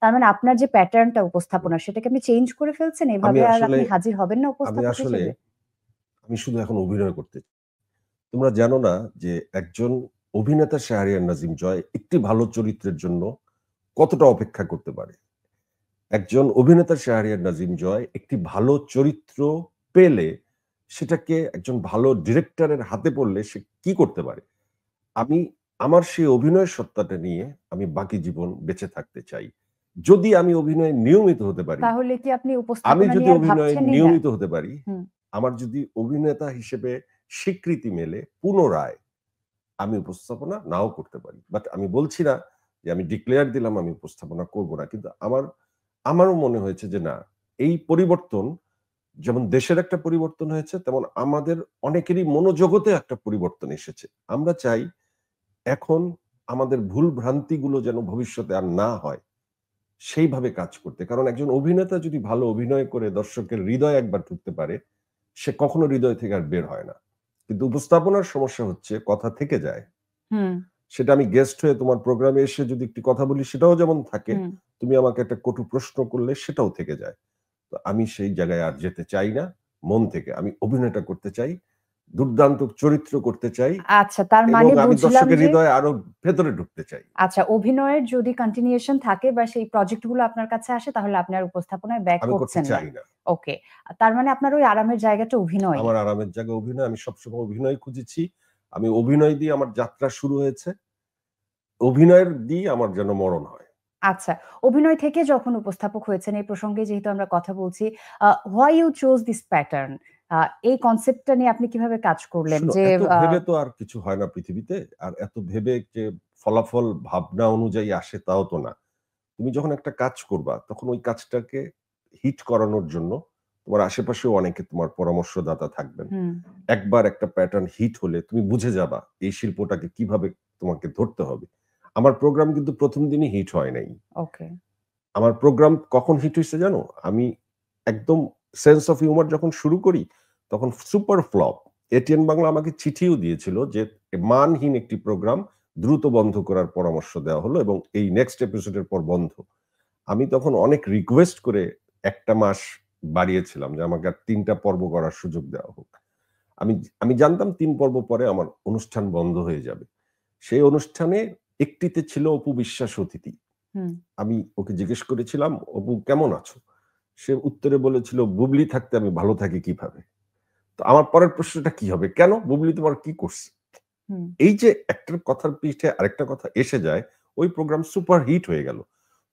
তার মানে আপনার যে প্যাটার্নটা উপস্থাপনা সেটাকে আপনি চেঞ্জ করে ফেলছেন, এভাবে আর আপনি হাজির হবেন না উপস্থাপক হিসেবে? আমি শুধু এখন অভিনয় করতে চাই। তোমরা জানো না যে একজন অভিনেতা শাহরিয়ার নাজিম জয় একটি ভালো চরিত্রের জন্য কতটা অপেক্ষা করতে পারে। একজন অভিনেতা শাহরিয়ার নাজিম জয় একটি ভালো চরিত্র পেলে সেটাকে একজন ভালো ডিরেক্টরের হাতে পড়লে সে কি করতে পারে। আমি আমার সেই অভিনয় সত্তাটা নিয়ে আমি বাকি জীবন বেঁচে থাকতে চাই। যদি আমি অভিনয়ে নিয়মিত হতে পারি, তাহলে কি আপনি আমি উপস্থাপনা যদি নিয়ে আর অভিনয়ে ভাবছেনই না? নিয়মিত হতে পারি, আমার যদি অভিনেতা হিসেবে স্বীকৃতি মেলে, পুনরায় আমি উপস্থাপনা নাও করতে পারি। বাট আমি বলছি না যে আমি ডিক্লেয়ার দিলাম আমি উপস্থাপনা করব না। কিন্তু আমারও মনে হয়েছে যে না, এই পরিবর্তন যেমন দেশের একটা পরিবর্তন হয়েছে, তেমন আমাদের অনেকেরই মনোজগতে একটা পরিবর্তন এসেছে। আমরা চাই এখন আমাদের ভুল ভ্রান্তিগুলো যেন ভবিষ্যতে আর না হয়, সেইভাবে কাজ করতে। কারণ একজন অভিনেতা যদি ভালো অভিনয় করে দর্শকের হৃদয়ে একবার ঢুকতে পারে, সে কখনো হৃদয় থেকে আর বের হয় না। কিন্তু উপস্থাপনার সমস্যা হচ্ছে কথা থেকে যায়। সেটা আমি গেস্ট হয়ে তোমার প্রোগ্রামে এসে যদি একটি কথা বলি সেটাও যেমন থাকে, তুমি আমাকে একটা কটু প্রশ্ন করলে সেটাও থেকে যায়। তো আমি সেই জায়গায় আর যেতে চাই না মন থেকে। আমি অভিনয়টা করতে চাই, দুর্দান্ত চরিত্র করতে চাই। আচ্ছা, তার এবং মানে আমি বুঝলাম দর্শকের যে হৃদয়ে আরো ভেতরে ঢুকতে চাই। আচ্ছা, অভিনয়ের যদি কন্টিনিউশন থাকে বা সেই প্রজেক্ট গুলো আপনার কাছে আসে তাহলে আপনি আর উপস্থাপনায় ব্যাক আমি করতে করছেন না। চাই না। ওকে। তার মানে আপনার ওই আরামের জায়গাটা অভিনয়। আমার আরামের জায়গা অভিনয়। আমি সবসময় অভিনয় খুঁজেছি। আমি অভিনয় দিয়ে আমার যাত্রা শুরু হয়েছে। অভিনয়ের দিয়ে আমার যেন মরণ হয়। আচ্ছা, অভিনয় থেকে যখন উপস্থাপক হয়েছেন, এই প্রসঙ্গে যেহেতু আমরা কথা বলছি, why you chose this pattern, এই কনসেপ্টটা নিয়ে আপনি কিভাবে কাজ করলেন? শোনো, যে এত ভেবে তো আর কিছু হয় না পৃথিবীতে। আর এত ভেবে যে ফলাফল ভাবনা অনুযায়ী আসে তাও তো না। তুমি যখন একটা কাজ করবা তখন ওই কাজটাকে হিট করানোর জন্য তোমার আশেপাশেও অনেকে তোমার পরামর্শদাতা থাকবেন। একবার একটা প্যাটার্ন হিট হলে তুমি বুঝে যাবা এই শিল্পটাকে কিভাবে তোমাকে ধরতে হবে। আমার প্রোগ্রাম কিন্তু প্রথম দিনই হিট হয় নাই। ওকে। আমার প্রোগ্রাম কখন হিট হইছে জানো? আমি একদম সেন্স অফ হিউমার যখন শুরু করি তখন সুপার ফ্লপ। এটিএন বাংলা আমাকে চিঠিও দিয়েছিল যে মানহীন একটি প্রোগ্রাম দ্রুত বন্ধ করার পরামর্শ দেওয়া হলো এবং এই নেক্সট এপিসোডের পর বন্ধ। আমি তখন অনেক রিকোয়েস্ট করে ১ টা মাস বাড়িয়েছিলাম যে আমাকে আর ৩ টা পর্ব করার সুযোগ দেওয়া হোক। আমি আমি জানতাম ৩ পর্ব পরে আমার অনুষ্ঠান বন্ধ হয়ে যাবে। সেই অনুষ্ঠানে একটিতে ছিল অপু বিশ্বাস অতিথি। আমি ওকে জিজ্ঞেস করেছিলাম, "অপু কেমন আছো?" সে উত্তরে বলেছিল, "বুবলি থাকতে আমি ভালো থাকি কিভাবে?" তো আমার পরের প্রশ্নটা কি হবে? কেন? বুবলি তোমার কি করছে? এই যে একটার কথার পিঠে আরেকটা কথা এসে যায়, ওই প্রোগ্রাম সুপার হিট হয়ে গেল।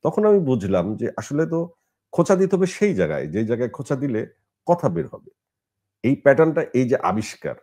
তখন আমি বুঝলাম যে আসলে তো খোঁচা দিতে হবে সেই জায়গায়, যে জায়গায় খোঁচা দিলে কথা বের হবে। এই প্যাটার্নটা, এই যে আবিষ্কার